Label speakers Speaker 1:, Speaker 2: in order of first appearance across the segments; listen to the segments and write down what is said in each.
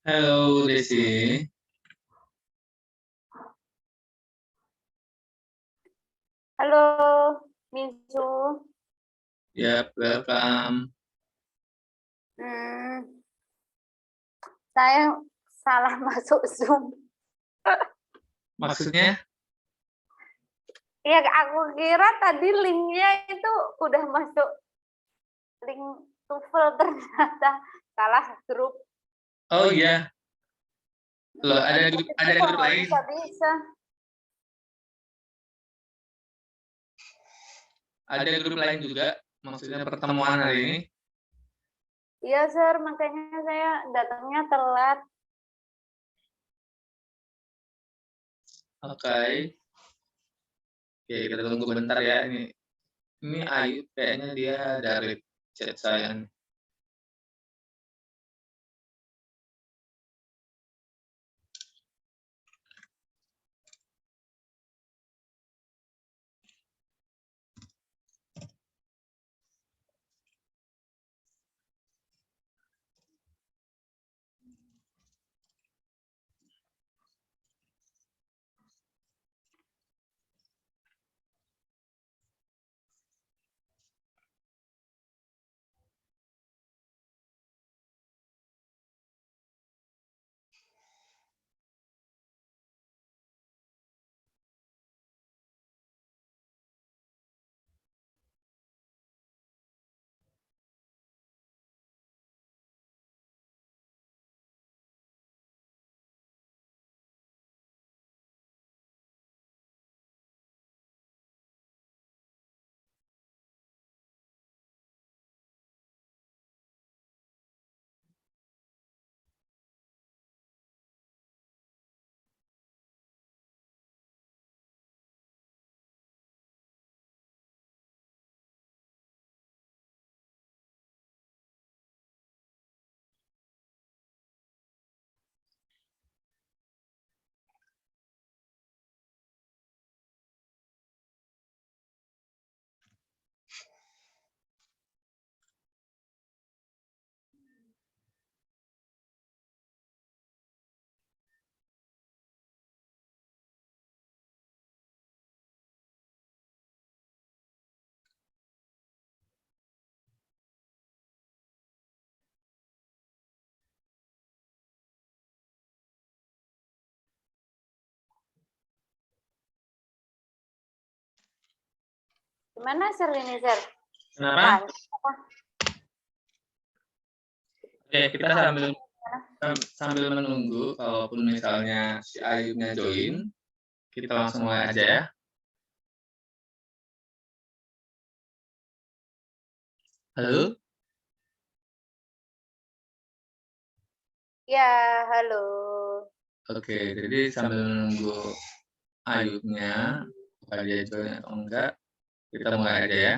Speaker 1: Halo Desi,
Speaker 2: Halo, Minsu.
Speaker 1: ya welcome.
Speaker 2: Hmm, saya salah masuk Zoom.
Speaker 1: Maksudnya?
Speaker 2: Ya, aku kira tadi linknya itu udah masuk link TOEFL, ternyata salah grup.
Speaker 1: Oh iya, loh
Speaker 2: Tapi
Speaker 1: ada
Speaker 2: kok
Speaker 1: grup
Speaker 2: nggak
Speaker 1: lain,
Speaker 2: bisa-bisa?
Speaker 1: ada grup lain juga. Maksudnya pertemuan hari ini.
Speaker 2: Iya, Sir, makanya saya datangnya telat.
Speaker 1: Oke, oke kita tunggu bentar ya. Ini Ayu kayaknya dia dari chat saya.
Speaker 2: Gimana, Sir, ini, Sir?
Speaker 1: Kenapa?
Speaker 2: Lanjut apa?
Speaker 1: Oke, kita sambil menunggu, kalaupun misalnya si Ayunya join, kita langsung mulai aja ya. Halo?
Speaker 2: Ya, halo.
Speaker 1: Oke, jadi sambil menunggu Ayunya, apakah dia join atau enggak, kita mulai aja ya.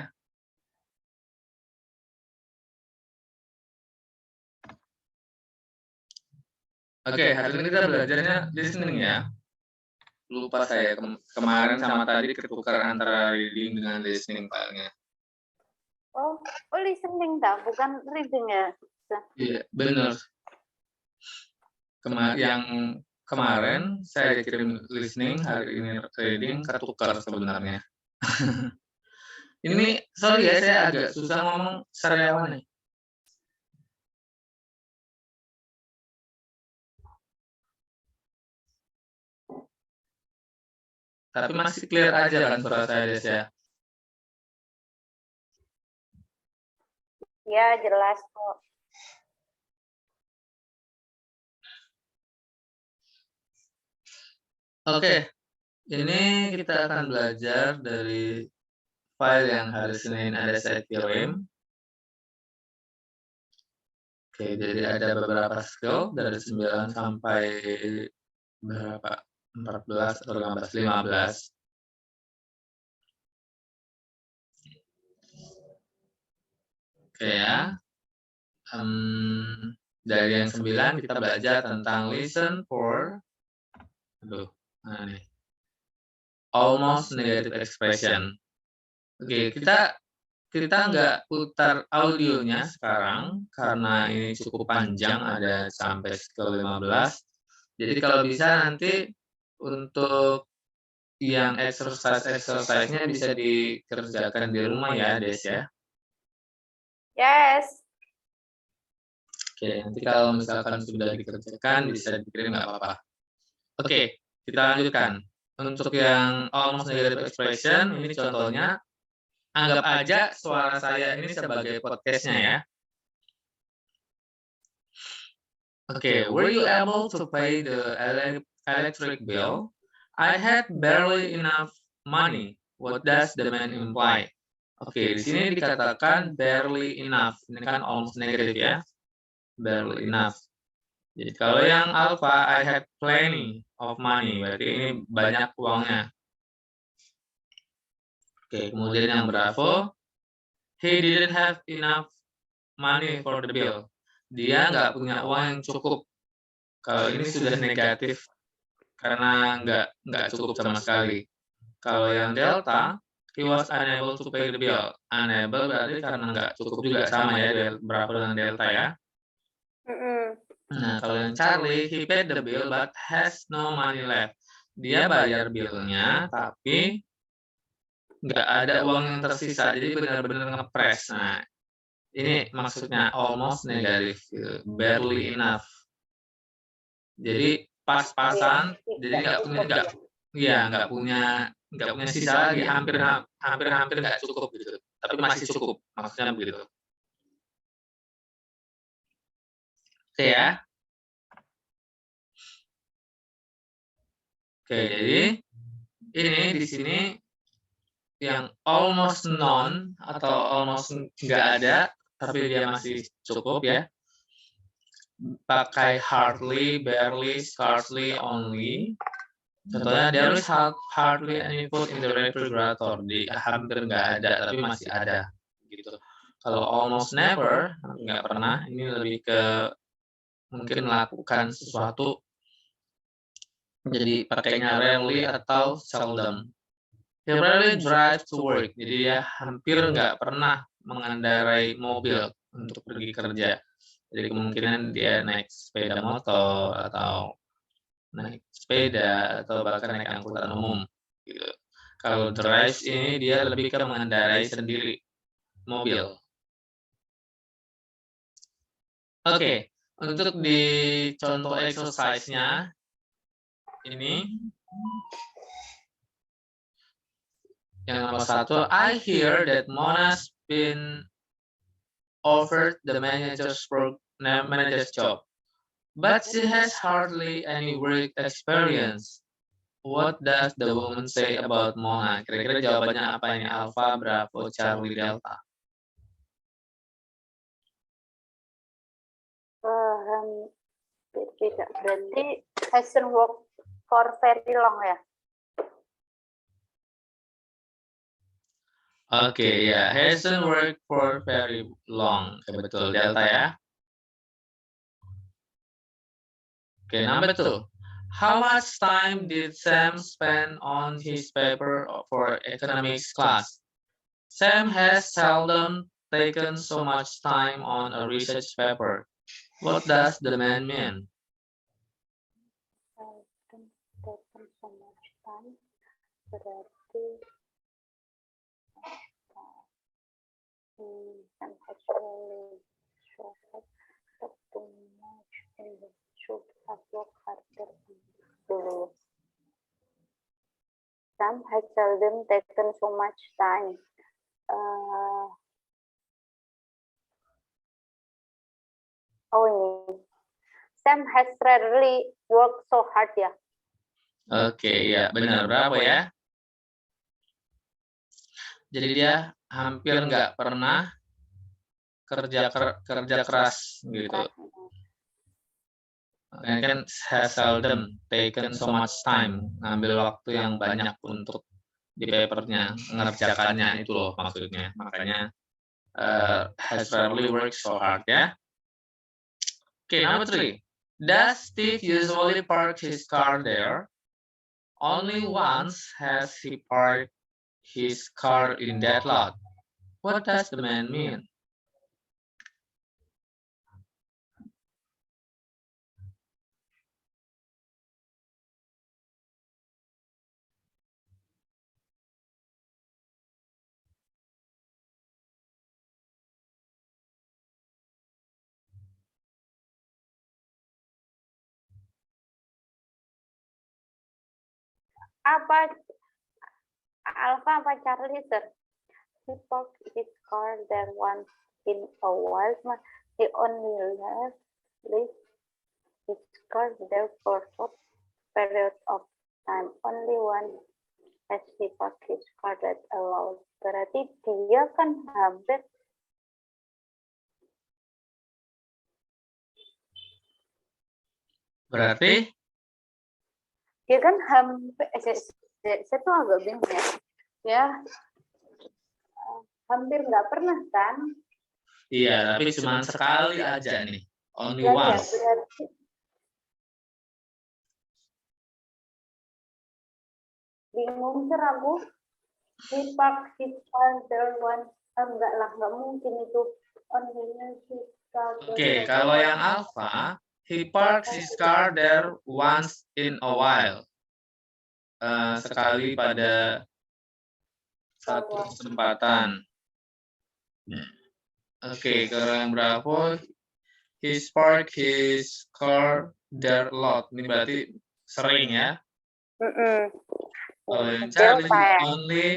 Speaker 1: Oke, hari ini kita belajarnya listening ya. Lupa saya kemarin sama tadi ketukar antara reading dengan listening filenya.
Speaker 2: Oh, listening dah, bukan reading ya?
Speaker 1: Iya, benar. Yang kemarin saya kirim listening, hari ini reading, ketukar sebenarnya. Ini sorry ya, saya agak susah ngomong sariawan nih. Tapi masih clear aja kan suara saya, Des ya?
Speaker 2: Ya, jelas kok.
Speaker 1: Oke, ini kita akan belajar dari file yang hari Senin ada saya kirim. Oke, jadi ada beberapa skill dari 9 sampai berapa? 14 atau 15. Oke ya. Dari yang 9 kita belajar tentang listen for almost negative expression. Oke, kita kita nggak putar audionya sekarang karena ini cukup panjang, ada sampai ke-15. Jadi kalau bisa nanti untuk yang exercise-nya bisa dikerjakan di rumah ya, Des ya.
Speaker 2: Yes.
Speaker 1: Oke, nanti kalau misalkan sudah dikerjakan bisa dikirim nggak apa-apa. Oke, kita lanjutkan. Untuk yang almost negative expression, ini contohnya. Anggap aja suara saya ini sebagai podcastnya ya. Oke, were you able to pay the electric bill? I had barely enough money. What does the man imply? Oke, di sini dikatakan barely enough. Ini kan almost negative ya. Barely enough. Jadi kalau yang alpha, I had plenty of money. Berarti ini banyak uangnya. Oke, kemudian yang bravo, he didn't have enough money for the bill. Dia nggak punya uang yang cukup. Kalau ini sudah negatif karena nggak cukup sama sekali. Kalau yang delta, he was unable to pay the bill. Unable berarti karena nggak cukup juga, sama ya, berapa dengan delta ya. Nah, kalau yang Charlie, he paid the bill but has no money left. Dia bayar billnya tapi nggak ada uang yang tersisa, jadi benar-benar ngepres. Nah, ini maksudnya almost negatif, gitu. Barely enough. Jadi pas-pasan, jadi nggak punya sisa lagi, hampir nggak cukup gitu. Tapi masih cukup, maksudnya begitu. Oke ya. Oke, jadi ini di sini yang almost none atau almost nggak ada, tapi dia masih cukup ya. Pakai hardly, barely, scarcely, only. Contohnya, there is hardly any food in the refrigerator. Di hampir nggak ada, tapi masih ada. Gitu. Kalau almost never, nggak pernah. Ini lebih ke mungkin melakukan sesuatu. Jadi pakainya rarely atau seldom. He rarely drive to work. Jadi dia hampir nggak pernah mengendarai mobil untuk pergi kerja. Jadi kemungkinan dia naik sepeda motor atau naik sepeda atau bahkan naik angkutan umum. Gitu. Kalau drive ini dia lebih ke mengendarai sendiri mobil. Oke, untuk di contoh exercise-nya ini yang nomor 1, I hear that Mona's been offered the manager's job, but she has hardly any work experience. What does the woman say about Mona? Kira-kira jawabannya apa ini? Alpha, Bravo, Charlie, Delta.
Speaker 2: Tidak, berarti hasn't worked for very long ya?
Speaker 1: Oke, ya, hasn't worked for very long. Oke, betul, Delta ya. Oke, number 2. How much time did Sam spend on his paper for economics class? Sam has seldom taken so much time on a research paper. What does the man mean?
Speaker 2: Taken so much time, berarti Sam has really struggled too much in the should have worked harder dulu. Sam has seldom taken so much time. Ini Sam has rarely worked so hard ya.
Speaker 1: Oke, ya benar, berapa ya? Jadi dia hampir nggak pernah kerja keras gitu. Ini kan has seldom taken so much time, ngambil waktu yang banyak untuk di papernya, mengerjakannya itu loh maksudnya. Makanya has rarely worked so hard ya. Oke, number 3. Does Steve usually park his car there? Only once has he parked his car in that lot. What does the man mean?
Speaker 2: Apa Alpha apa Charlie, sir? He parked his car there once in a while. He only left his car there for short period of time. Only one has he parked his car that allowed. Berarti dia kan hampir
Speaker 1: Berarti
Speaker 2: dia kan hampir saya tuh agak bingung ya hampir nggak pernah kan
Speaker 1: iya, tapi cuma sekali aja nih. Only
Speaker 2: ya,
Speaker 1: once.
Speaker 2: berarti bingung sih aku. He parked his car there once. Enggak lah, nggak mungkin itu only his car.
Speaker 1: Oke, kalau yang alpha, he parks his car there once in a while. Sekali pada satu kesempatan. Oke, kalau yang berapa? He park his car there a lot. Ini berarti sering ya. Kalau yang Charlie only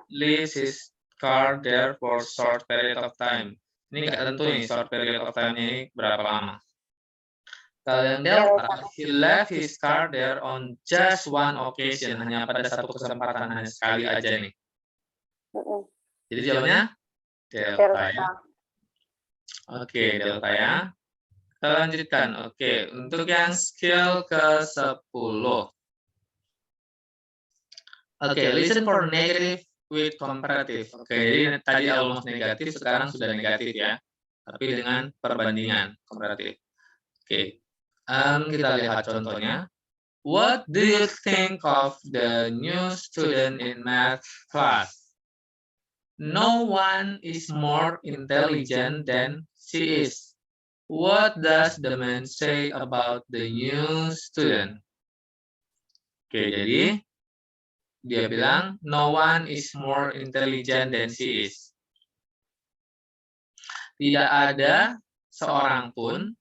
Speaker 1: leaves his car there for short period of time. Ini nggak tentu nih short period of time ini berapa lama. Kalau yang Delta, he left his car there on just one occasion, hanya pada satu kesempatan, hanya sekali aja nih. Jadi jawabannya Delta ya. Oke, Delta ya. Kita lanjutkan. Oke, untuk yang skill ke-10. Oke, listen for negative with comparative. Oke, jadi tadi almost negatif, sekarang sudah negatif ya. Tapi dengan perbandingan komparatif. Oke. Kita lihat contohnya. What do you think of the new student in math class? No one is more intelligent than she is. What does the man say about the new student? Oke, jadi dia bilang no one is more intelligent than she is. Tidak ada seorang pun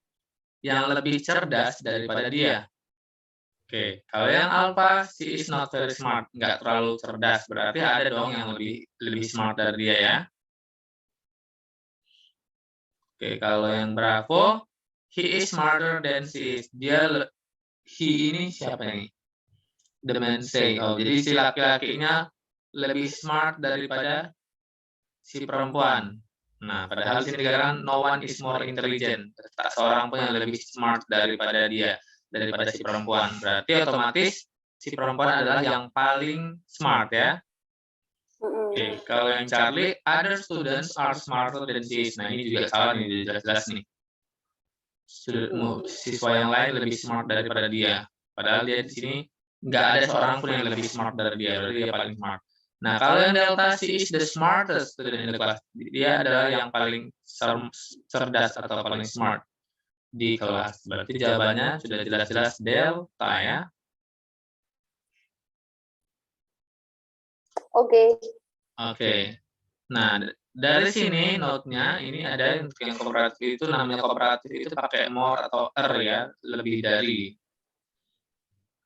Speaker 1: yang lebih cerdas daripada dia. Oke, kalau yang alpha, she is not very smart, nggak terlalu cerdas, berarti ada dong yang lebih smart dari dia ya. Oke, kalau yang bravo, he is smarter than she is. He ini siapa nih? The man say. Oh, jadi si laki-lakinya lebih smart daripada si perempuan. Nah, padahal sini dikatakan no one is more intelligent. Tak seorang pun yang lebih smart daripada dia, daripada si perempuan. Berarti otomatis si perempuan adalah yang paling smart ya. Oke, kalau yang Charlie, other students are smarter than she is. Nah, ini juga salah nih, jelas-jelas nih. Siswa yang lain lebih smart daripada dia. Padahal dia di sini nggak ada seorang pun yang lebih smart dari dia. Berarti dia paling smart. Nah, kalau yang Delta, she is the smartest student in the class. Dia adalah yang paling cerdas atau paling smart di kelas. Berarti jawabannya sudah jelas-jelas Delta ya. Oke. Nah, dari sini note-nya ini ada untuk yang kooperatif itu namanya kooperatif itu pakai more atau ya, lebih dari.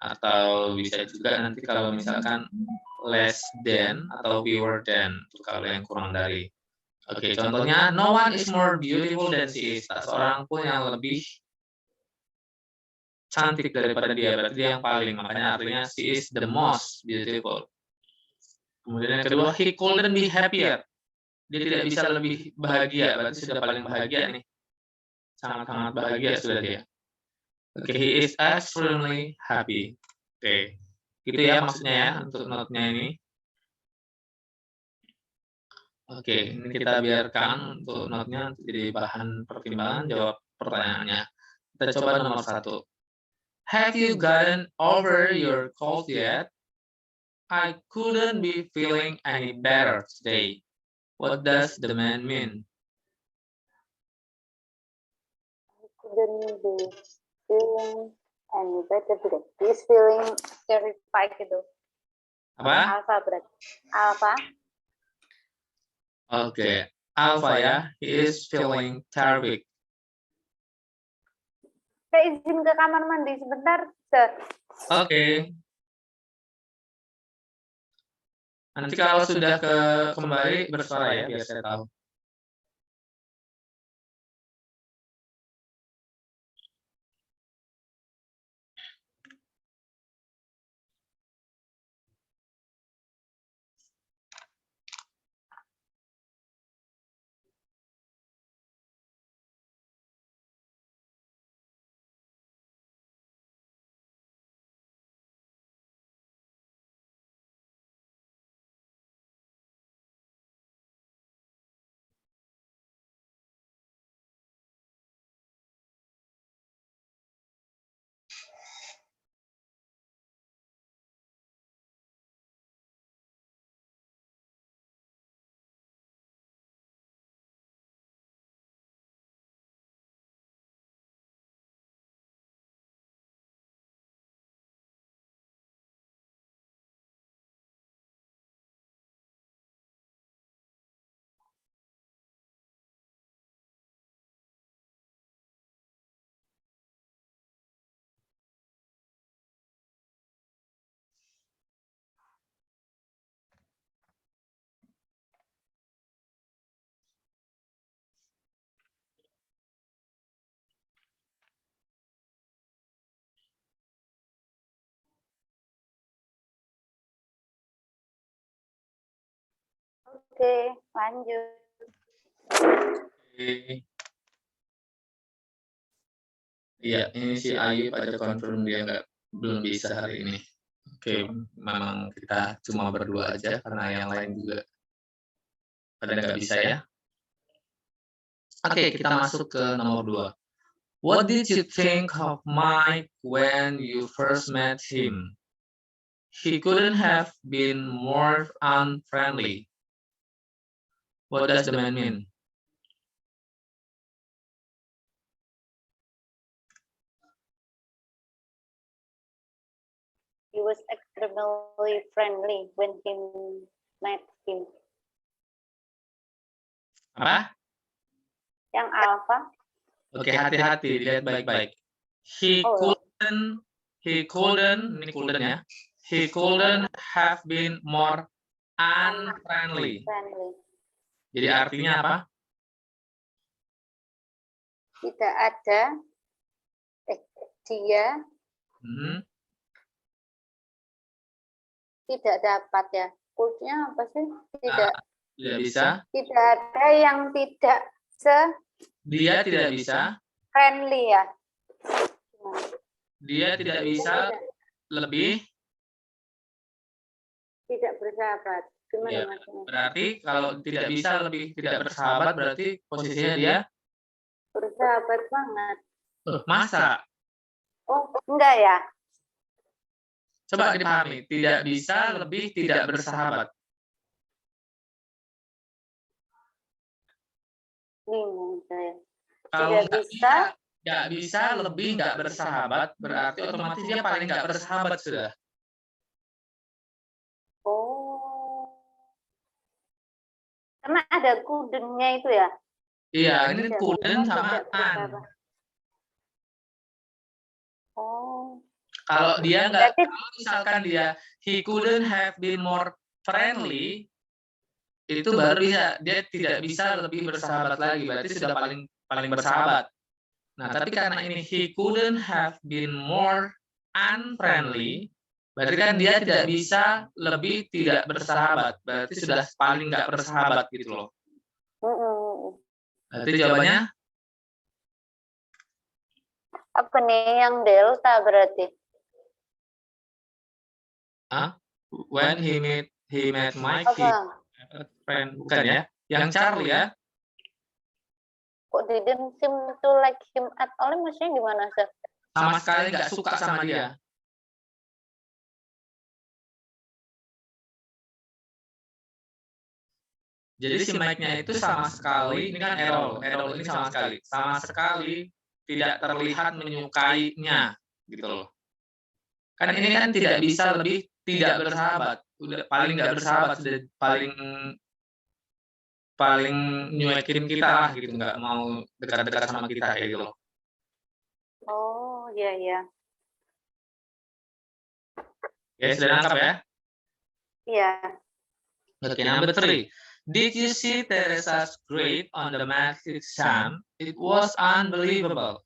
Speaker 1: Atau bisa juga nanti kalau misalkan less than atau fewer than kalau yang kurang dari. Oke, contohnya no one is more beautiful than she is. Tak seorang pun yang lebih cantik daripada dia, berarti dia yang paling. Makanya artinya she is the most beautiful. Kemudian yang kedua, he couldn't be happier. Dia tidak bisa lebih bahagia, berarti sudah paling bahagia nih. Sangat-sangat bahagia sudah dia. Oke, he is extremely happy. Oke, gitu ya maksudnya ya untuk note-nya ini. Oke, ini kita biarkan untuk note-nya jadi bahan pertimbangan jawab pertanyaannya. Kita coba nomor 1. Have you gotten over your cold yet? I couldn't be feeling any better today. What does the man mean?
Speaker 2: Couldn't be feeling any better today. He's feeling terrified gitu.
Speaker 1: Apa?
Speaker 2: Alpha berarti. Alpha.
Speaker 1: Oke. Alpha ya. He is feeling terrific.
Speaker 2: Saya izin ke kamar mandi sebentar, Sir.
Speaker 1: Oke. Nanti kalau sudah kembali bersuara ya, biar saya tahu.
Speaker 2: Oke, lanjut.
Speaker 1: Iya, ini si Ayu pada confirm dia belum bisa hari ini. Oke, memang kita cuma berdua aja karena yang lain juga pada nggak bisa ya. Oke, kita masuk ke nomor 2. What did you think of Mike when you first met him? He couldn't have been more unfriendly. What does the man mean?
Speaker 2: He was extremely friendly when he met him.
Speaker 1: Apa?
Speaker 2: Yang Alpha.
Speaker 1: Oke, hati-hati, dilihat baik-baik. He couldn't, ini couldn't ya. He couldn't have been more unfriendly. Jadi artinya apa?
Speaker 2: Tidak ada, dia tidak dapat ya. Quote-nya apa sih? Tidak
Speaker 1: bisa.
Speaker 2: Tidak ada yang tidak
Speaker 1: Dia tidak bisa.
Speaker 2: Friendly ya.
Speaker 1: Dia tidak bisa lebih.
Speaker 2: Tidak bersahabat. Gimana
Speaker 1: Ya,
Speaker 2: maksudnya?
Speaker 1: berarti kalau tidak bisa lebih tidak bersahabat berarti posisinya dia
Speaker 2: bersahabat banget.
Speaker 1: Masa?
Speaker 2: Oh, enggak ya?
Speaker 1: Coba dipahami, tidak bisa lebih tidak bersahabat.
Speaker 2: Bingung saya.
Speaker 1: Kalau nggak bisa lebih nggak bersahabat, berarti otomatis dia paling nggak bersahabat sudah.
Speaker 2: Oh. Karena ada couldn't-nya itu ya?
Speaker 1: Iya, ini couldn't sama an.
Speaker 2: Oh.
Speaker 1: Kalau dia nggak, kalau misalkan dia he couldn't have been more friendly, itu baru bisa, dia tidak bisa lebih bersahabat lagi, berarti sudah paling bersahabat. Nah, tapi karena ini he couldn't have been more unfriendly, berarti kan dia tidak bisa lebih tidak bersahabat, berarti sudah paling nggak bersahabat gitu loh. Berarti jawabannya?
Speaker 2: Apa nih yang delta berarti?
Speaker 1: When he met Mike, he had a friend, bukan ya? Yang Charlie ya?
Speaker 2: Kok didn't seem to like him at all? Maksudnya gimana, Sir?
Speaker 1: Sama sekali nggak suka sama dia. Jadi si Mike-nya itu sama sekali, ini kan Errol ini sama sekali tidak terlihat menyukainya, gitu loh. Kan ini kan tidak bisa lebih tidak bersahabat, udah paling nggak bersahabat, sudah paling paling nyuekin kita lah gitu, nggak mau dekat-dekat sama kita kayak gitu loh.
Speaker 2: Oh, iya iya.
Speaker 1: Ya sudah nangkap ya?
Speaker 2: Iya.
Speaker 1: Okay, number 3. Did you see Teresa's grade on the math exam? It was unbelievable.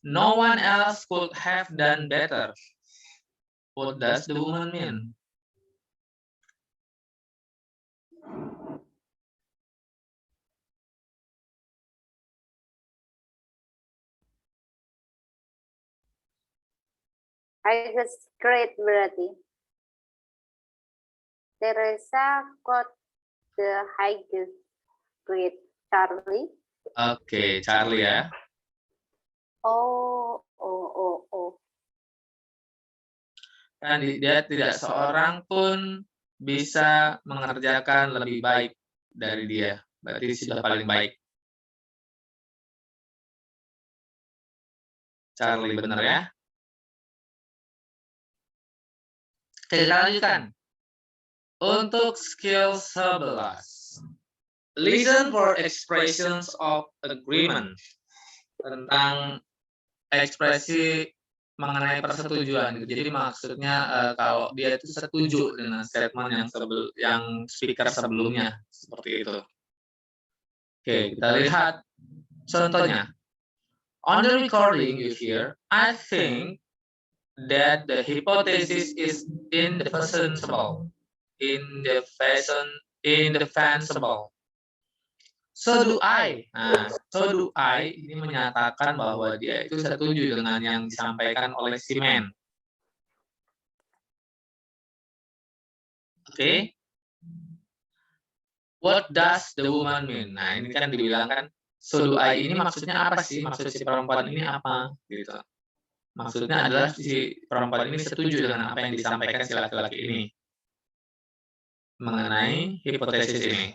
Speaker 1: No one else could have done better. What does the woman mean?
Speaker 2: Highest grade berarti. Teresa got the highest grade. Charlie.
Speaker 1: Oke, Charlie ya.
Speaker 2: Oh.
Speaker 1: Kan dia tidak seorang pun bisa mengerjakan lebih baik dari dia. Berarti sudah paling baik. Charlie benar ya? Oke, kita lanjutkan. Untuk skill 11. Listen for expressions of agreement. Tentang ekspresi mengenai persetujuan. Jadi maksudnya kalau dia itu setuju dengan statement yang speaker sebelumnya seperti itu. Oke, kita lihat contohnya. On the recording you hear, I think that the hypothesis is indefensible. Indefensible. So do I. Nah, so do I ini menyatakan bahwa dia itu setuju dengan yang disampaikan oleh si man. Oke. What does the woman mean? Nah, ini kan dibilang kan, so do I ini maksudnya apa sih? Maksud si perempuan ini apa? Gitu. Maksudnya adalah si perempuan ini setuju dengan apa yang disampaikan si laki-laki ini mengenai hipotesis ini.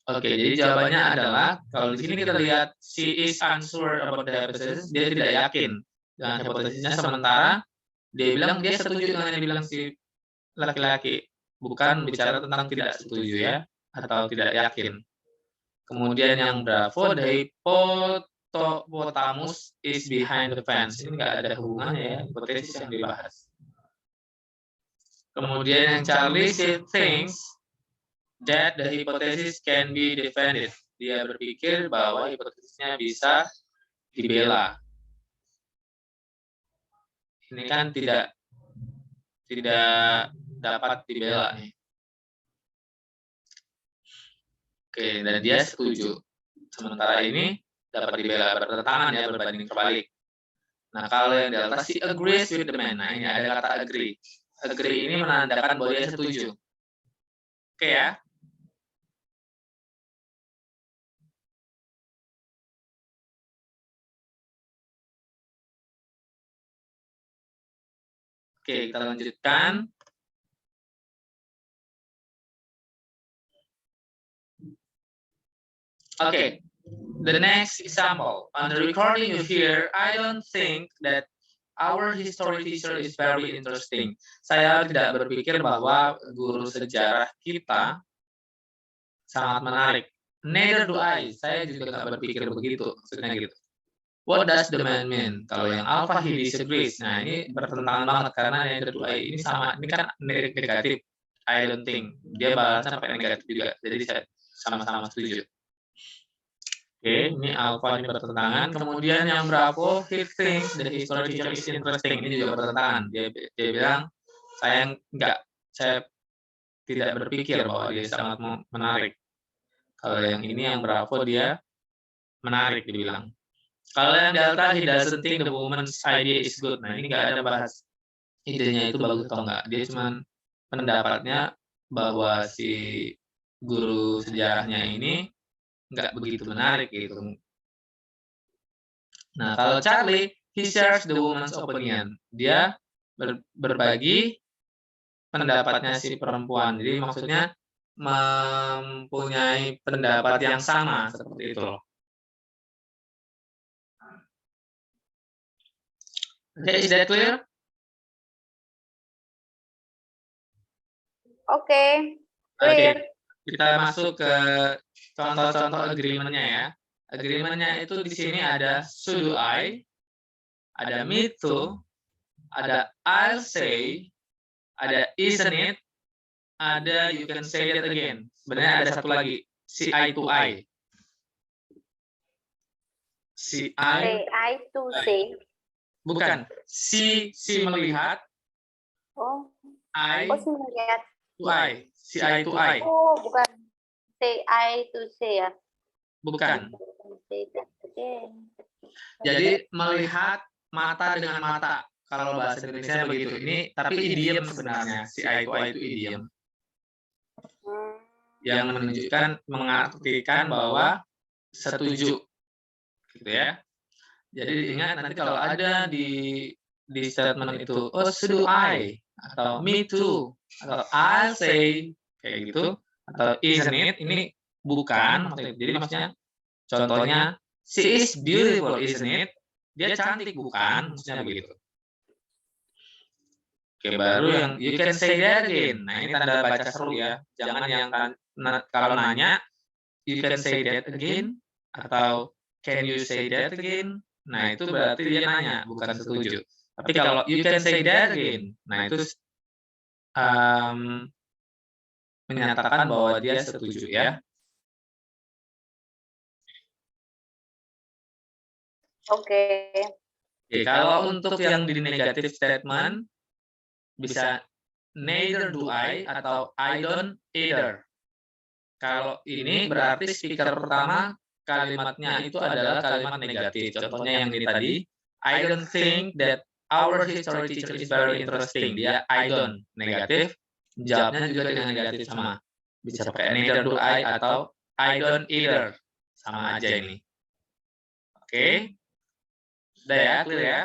Speaker 1: Oke, jadi jawabannya adalah kalau di sini kita lihat she is unsure about the hypothesis, dia tidak yakin dengan hipotesisnya, sementara dia bilang dia setuju dengan yang dibilang si laki-laki, bukan bicara tentang tidak setuju ya atau tidak yakin. Kemudian yang bravo, the hippopotamus is behind the fence. Ini nggak ada hubungannya ya, hipotesis yang dibahas. Kemudian yang Charlie, she thinks that the hypothesis can be defended. Dia berpikir bahwa hipotesisnya bisa dibela. Ini kan tidak dapat dibela nih. Oke, dan dia setuju. Sementara ini dapat dibela, bertentangan ya, berbanding terbalik. Nah, kalau yang delta she agrees with the man. Nah, ini ada kata agree. Agree ini menandakan bahwa dia setuju. Oke ya. Oke, kita lanjutkan. Okay, the next example. On the recording you hear, I don't think that our history teacher is very interesting. Saya tidak berpikir bahwa guru sejarah kita sangat menarik. Neither do I. Saya juga nggak berpikir begitu. Maksudnya gitu. What does the man mean? Kalau yang alpha he disagrees. Nah, ini bertentangan banget karena neither do I ini sama. Ini kan negatif. I don't think. Dia balasnya sampai negatif juga. Jadi saya sama-sama setuju. Oke, ini alpha ini bertentangan. Kemudian yang bravo, he thinks the history teacher is interesting. Ini juga bertentangan. Dia bilang, saya tidak berpikir bahwa dia sangat menarik. Kalau yang ini yang bravo dia menarik dibilang. Kalau yang delta, he doesn't think the woman's idea is good. Nah, ini nggak ada bahas idenya itu bagus atau enggak. Dia cuma pendapatnya bahwa si guru sejarahnya ini nggak begitu menarik gitu. Nah, kalau Charlie, he shares the woman's opinion. Dia berbagi pendapatnya si perempuan. Jadi maksudnya mempunyai pendapat yang sama seperti itu loh. Okay, is that clear?
Speaker 2: Oke,
Speaker 1: Oke,
Speaker 2: clear.
Speaker 1: kita masuk ke contoh-contoh agreement-nya ya. Agreement-nya itu di sini ada so do I, ada me too, ada I'll say, ada isn't it, ada you can say that again. Sebenarnya ada satu lagi, si I to I. Si
Speaker 2: Say I to say.
Speaker 1: bukan, si melihat,
Speaker 2: Oh,
Speaker 1: I
Speaker 2: oh sih melihat.
Speaker 1: to I, si I to I.
Speaker 2: Oh, bukan say I to say ya.
Speaker 1: Bukan.
Speaker 2: Say that again.
Speaker 1: Jadi melihat mata dengan mata. Kalau bahasa Indonesia begitu. Ini tapi idiom sebenarnya. Si I to I itu idiom. Yang menunjukkan mengartikan bahwa setuju. Gitu ya. Jadi ingat nanti kalau ada di statement itu, oh so do I, atau me too, atau I'll say, kayak gitu, atau isn't it, ini bukan, jadi maksudnya, contohnya, she is beautiful, isn't it, dia cantik bukan, maksudnya begitu. Oke, baru yang you can say that again, nah ini tanda baca seru ya, jangan yang kalau nanya, you can say that again, atau can you say that again, nah itu berarti dia nanya, bukan setuju. Tapi kalau you can say that again, nah itu menyatakan bahwa dia setuju ya.
Speaker 2: Oke.
Speaker 1: Oke, kalau untuk yang di negative statement, bisa neither do I atau I don't either. Kalau ini berarti speaker pertama kalimatnya itu adalah kalimat negatif. Contohnya yang ini tadi, I don't think that our history teacher is very interesting. Dia I don't negatif, jawabnya juga dengan negatif sama. Bisa pakai neither do I atau I don't either. Sama aja ini. Oke. Udah ya, clear ya?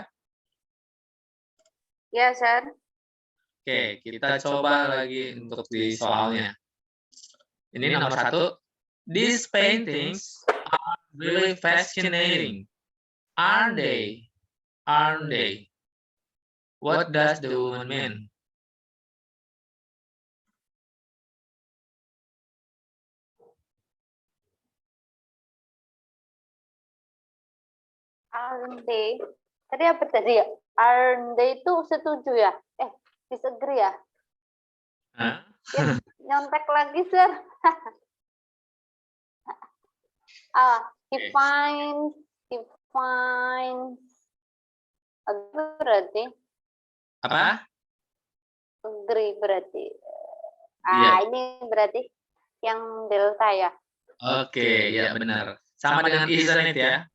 Speaker 2: Ya, sir.
Speaker 1: Oke, kita coba lagi untuk di soalnya. Ini nomor 1. These paintings are really fascinating. Aren't they? Aren't they? What does the woman mean?
Speaker 2: Aren't they? Tadi apa tadi ya? Aren't they itu setuju ya? Disagree ya?
Speaker 1: Hah?
Speaker 2: Ya, nyontek lagi, sir. He finds agree berarti.
Speaker 1: Apa?
Speaker 2: Agree berarti.
Speaker 1: Iya.
Speaker 2: Ini berarti yang delta ya?
Speaker 1: Oke, ya benar. Sama dengan isn't it ya?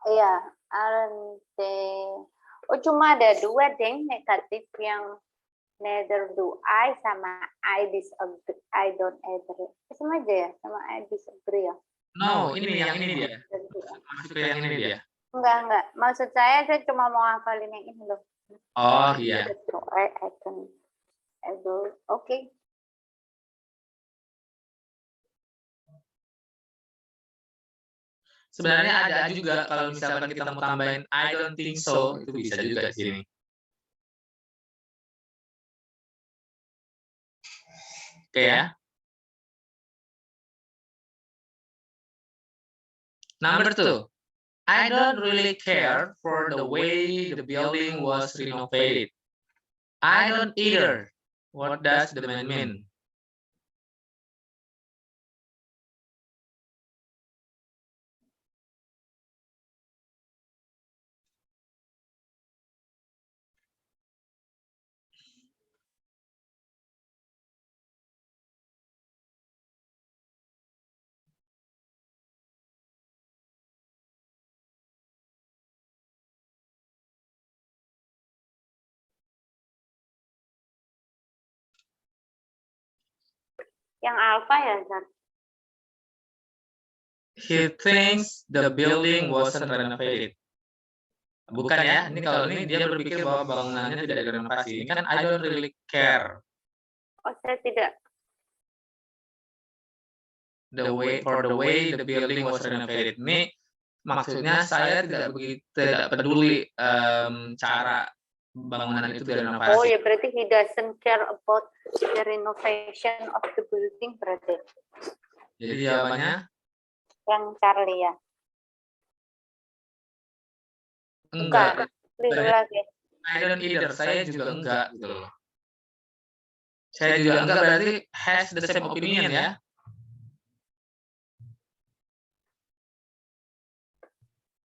Speaker 2: Iya, aren't they? Oh, cuma ada 2 deng negatif yang neither do I sama I disagree. I don't agree. Sama aja ya, sama I disagree ya.
Speaker 1: No, ini yang ini dia. Masuk ke yang ini dia.
Speaker 2: Enggak. Maksud saya cuma mau hafalin yang ini loh.
Speaker 1: Oh iya.
Speaker 2: I can able. Oke.
Speaker 1: Sebenarnya ada juga kalau misalkan kita mau tambahin I don't think so, itu bisa juga di sini. Oke ya. Number 2. I don't really care for the way the building was renovated. I don't either. What does the man mean?
Speaker 2: Yang alpha ya, Zan?
Speaker 1: He thinks the building wasn't renovated. Bukan ya, ini kalau ini dia berpikir bahwa bangunannya tidak direnovasi. Ini kan I don't really care.
Speaker 2: Oh, saya tidak
Speaker 1: the way the building was renovated. Ini maksudnya saya tidak peduli cara bangunan itu
Speaker 2: Oh
Speaker 1: direnovasi.
Speaker 2: ya, berarti he doesn't care about the renovation of the building berarti.
Speaker 1: Jadi jawabannya
Speaker 2: Yang Charlie ya.
Speaker 1: enggak.
Speaker 2: Keliru lagi.
Speaker 1: I don't either. Saya juga enggak gitu loh. Saya juga enggak berarti has the same opinion ya.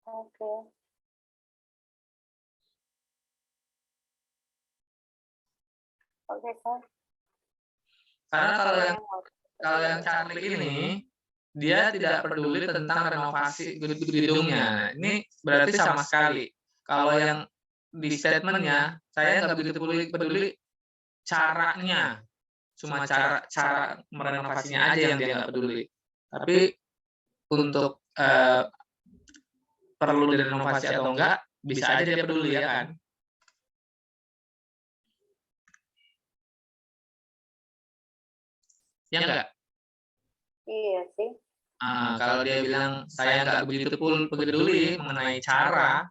Speaker 2: Oke. Oke, Sir.
Speaker 1: Karena kalau yang Charlie ini dia tidak peduli tentang renovasi gedungnya. Ini berarti sama sekali. Kalau yang di statementnya saya nggak begitu peduli caranya, cuma cara merenovasinya aja yang dia nggak peduli. Tapi untuk perlu direnovasi atau enggak, bisa aja dia peduli ya kan? Ya enggak?
Speaker 2: Iya sih.
Speaker 1: Kalau dia bilang saya nggak begitu peduli mengenai cara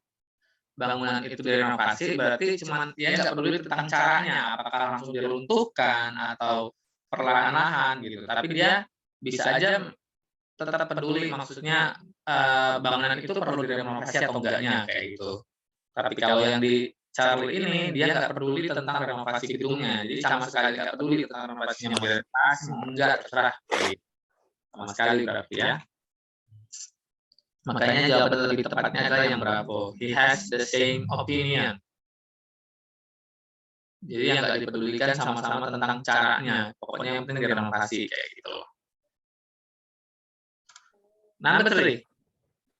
Speaker 1: bangunan itu direnovasi, berarti cuma dia nggak peduli tentang caranya, apakah langsung diruntuhkan atau perlahan-lahan gitu. Tapi dia bisa aja tetap peduli, maksudnya bangunan itu perlu direnovasi atau enggaknya kayak gitu. Tapi kalau yang di Charlie ini dia nggak peduli tentang renovasi gedungnya, jadi sama sekali nggak peduli tentang renovasinya mau direnovasi, enggak terserah. Sama sekali berarti ya. Makanya jawaban lebih tepatnya adalah yang berapa. He has the same opinion. Jadi yang nggak dipedulikan sama-sama tentang caranya. Pokoknya yang penting direnovasi kayak gitu loh. Number 3.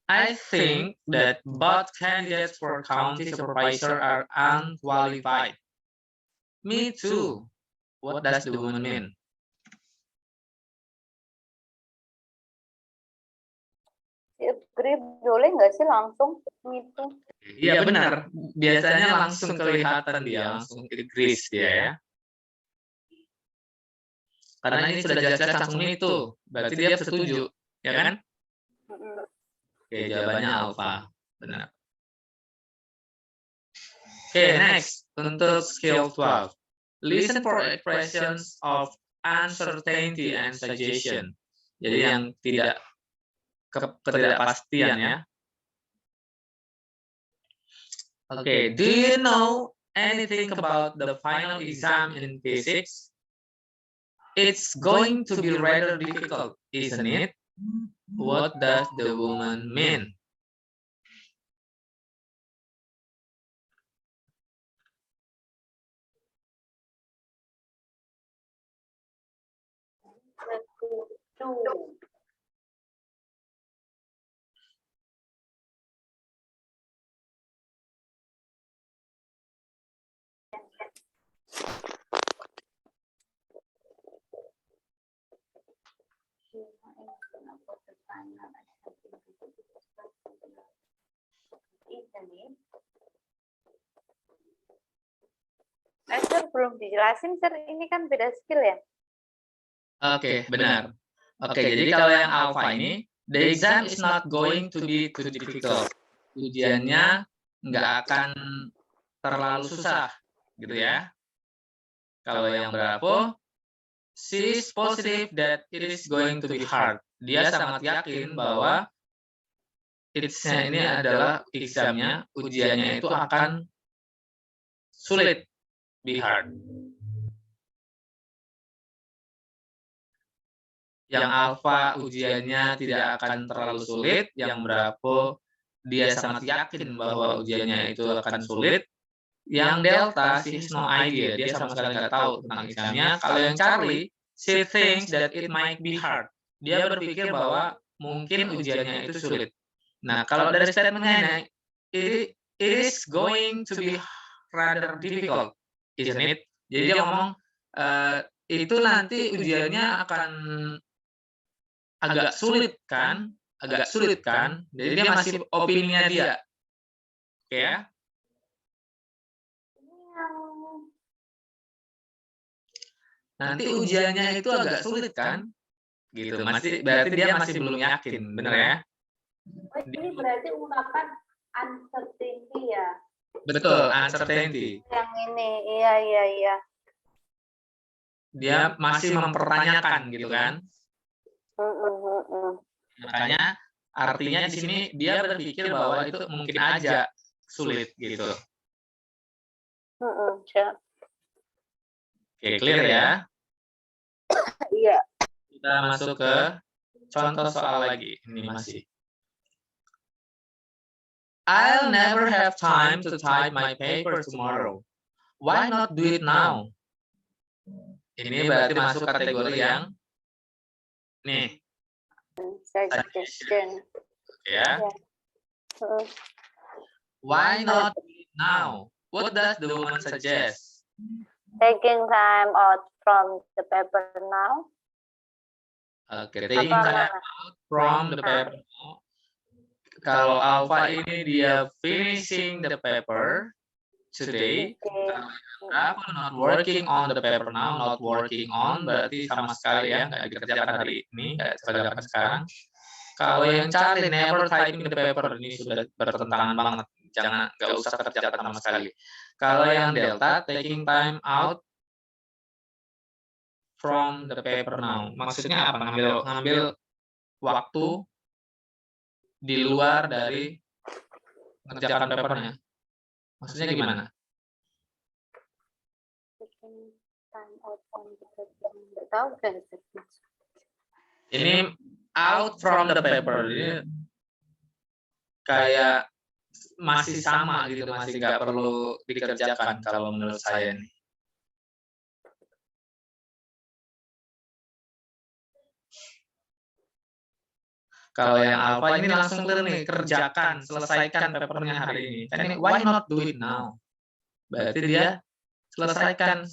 Speaker 1: I think that both candidates for county supervisor are unqualified. Me too. What does the woman mean?
Speaker 2: Agree boleh nggak sih langsung itu?
Speaker 1: Iya benar. Biasanya langsung kelihatan dia, langsung Greece dia ya. Karena ini sudah jelas-jelas langsung itu. Berarti dia setuju, ya kan? Oke, jawabannya alpha. Benar. Oke, next. Untuk skill 12. Listen for expressions of uncertainty and suggestion. Jadi yang ketidakpastian ya. Oke, do you know anything about the final exam in physics? It's going to be rather difficult, isn't it? What does the woman mean?
Speaker 2: Sir, belum dijelasin, Sir. Ini kan beda skill ya?
Speaker 1: Oke, benar. Oke, jadi kalau yang alpha ini, the exam is not going to be too difficult. Ujiannya nggak akan terlalu susah, gitu ya. Kalau yang berapa, she is positive that it is going to be hard. Dia sangat yakin bahwa it's-nya ini adalah examnya, ujiannya itu akan sulit, be hard. Yang alpha ujiannya tidak akan terlalu sulit, yang berapa dia sangat yakin bahwa ujiannya itu akan sulit. Yang delta, she has no idea, dia sama sekali nggak tahu tentang examnya. Kalau yang Charlie, she thinks that it might be hard. Dia berpikir bahwa mungkin ujiannya itu sulit. Nah, kalau dari statementnya ini, it is going to be rather difficult, isn't it? Jadi dia ngomong, itu nanti ujiannya akan agak sulit kan? Agak sulit kan? Jadi dia masih opininya dia. Oke ya? Nanti ujiannya itu agak sulit kan? gitu. Berarti dia masih belum yakin, benar ya?
Speaker 2: Oh, ini berarti ungkapan uncertainty ya?
Speaker 1: Betul, uncertainty.
Speaker 2: Yang ini, iya.
Speaker 1: Dia masih mempertanyakan gitu kan? Makanya artinya di sini dia berpikir bahwa itu mungkin aja sulit gitu.
Speaker 2: Siap.
Speaker 1: Oke, clear ya?
Speaker 2: Iya.
Speaker 1: Kita masuk ke contoh soal lagi. Ini masih. I'll never have time to type my paper tomorrow. Why not do it now? Ini berarti masuk kategori yang nih,
Speaker 2: Suggestion.
Speaker 1: ya. Why not do it now? What does the woman suggest?
Speaker 2: Taking time out from the paper now.
Speaker 1: Oke, taking time out from the paper now. Kalau Alpha ini dia finishing the paper today. Kalau not working on the paper now, not working on berarti sama sekali ya nggak dikerjakan hari ini, nggak dikerjakan sekarang. Kalau yang Charlie never typing the paper ini sudah bertentangan banget, nggak usah kerjakan sama sekali. Kalau yang Delta taking time out from the paper now, maksudnya apa? Ngambil waktu di luar dari mengerjakan papernya. Maksudnya gimana?
Speaker 2: Taking time out from the paper. Nggak tahu kan?
Speaker 1: Ini out from the paper, jadi kayak masih sama gitu, masih nggak perlu dikerjakan kalau menurut saya nih. Kalau yang Alpha ini langsung clear nih, kerjakan, selesaikan papernya hari ini. Kan ini why not do it now? Berarti dia selesaikan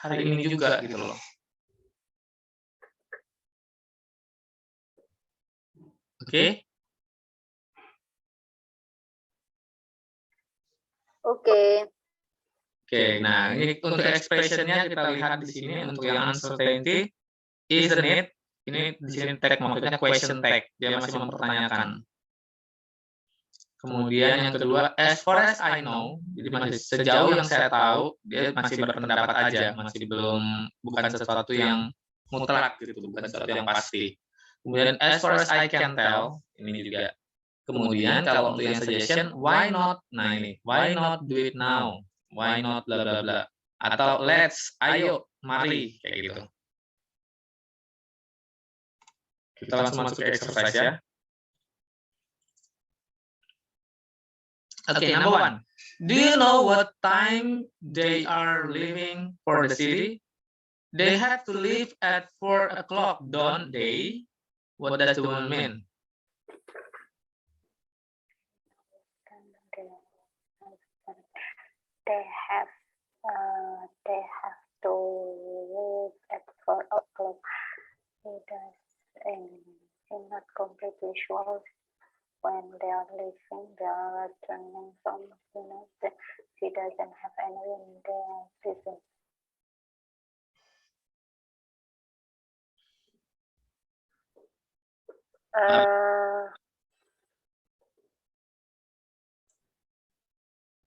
Speaker 1: hari ini juga gitu loh. Oke? Oke, nah ini untuk expression-nya kita lihat di sini untuk yang uncertainty, isn't it? Ini di sini tag maksudnya question tag, dia masih mempertanyakan. Kemudian yang kedua, as far as I know, jadi masih sejauh yang saya tahu, dia masih berpendapat aja, masih bukan sesuatu yang mutlak gitu, bukan sesuatu yang pasti. Kemudian as far as I can tell, ini juga. Kemudian kalau untuk yang suggestion, why not? Nah ini, why not do it now? Why not bla bla bla? Atau let's, ayo, mari, kayak gitu. Kita langsung masuk ke exercise ya. Okay, number one. Do you know what time they are leaving for the city? They have to leave at 4 o'clock, don't they? What does the woman mean?
Speaker 2: They have to leave at 4 o'clock. I'm not completely sure when they are leaving. They are returning from she doesn't have anyone there leaving.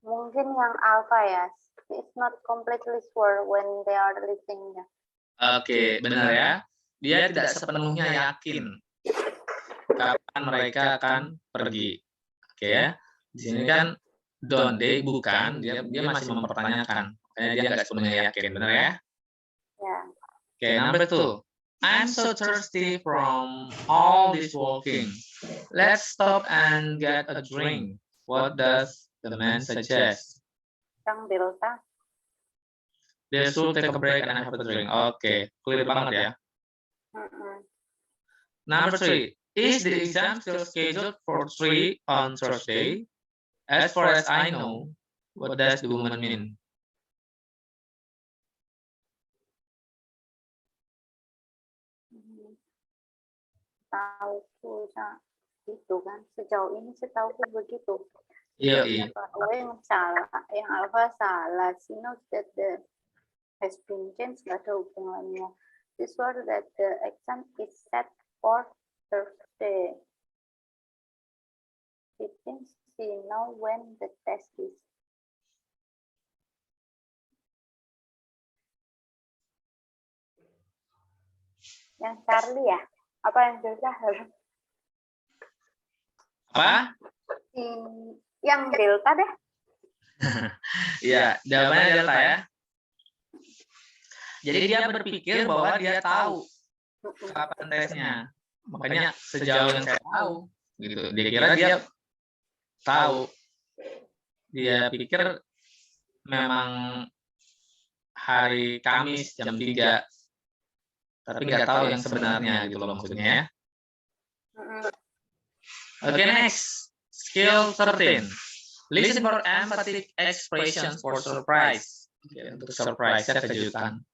Speaker 2: Mungkin yang Alpha ya. It's not completely sure when they are leaving.
Speaker 1: Oke, benar ya. Dia tidak sepenuhnya yakin kapan mereka akan pergi. Oke ya. Di sini kan don't they bukan, dia masih mempertanyakan. Makanya dia nggak sepenuhnya yakin, benar ya?
Speaker 2: Ya.
Speaker 1: Oke, number two. I'm so thirsty from all this walking. Let's stop and get a drink. What does the man suggest?
Speaker 2: Yang Delta.
Speaker 1: They should take a break and have a drink. Oke, clear banget ya. Number three. Is the exam still scheduled for 3 on Thursday? As far as I know, what does the woman mean?
Speaker 2: Tahu itu kan sejauh ini setahu begitu.
Speaker 1: Iya.
Speaker 2: Yang salah, yang Alpha salah. She knows that the has been changed, nggak ada hubungannya. This word that the exam is set for Thursday. She thinks she know when the test is. Yang Charlie ya? Apa yang susah?
Speaker 1: Apa?
Speaker 2: Yang Delta deh.
Speaker 1: Iya, jawabannya delta ya. Jadi dia berpikir bahwa dia tahu kapan tesnya. Makanya sejauh yang saya tahu, gitu. Dia kira dia tahu. Dia pikir memang hari Kamis jam 3. Tapi nggak tahu yang sebenarnya gitu loh maksudnya ya. Oke, next. Skill 13. Listen for emphatic expressions for surprise. Oke, untuk surprise ya kejutan.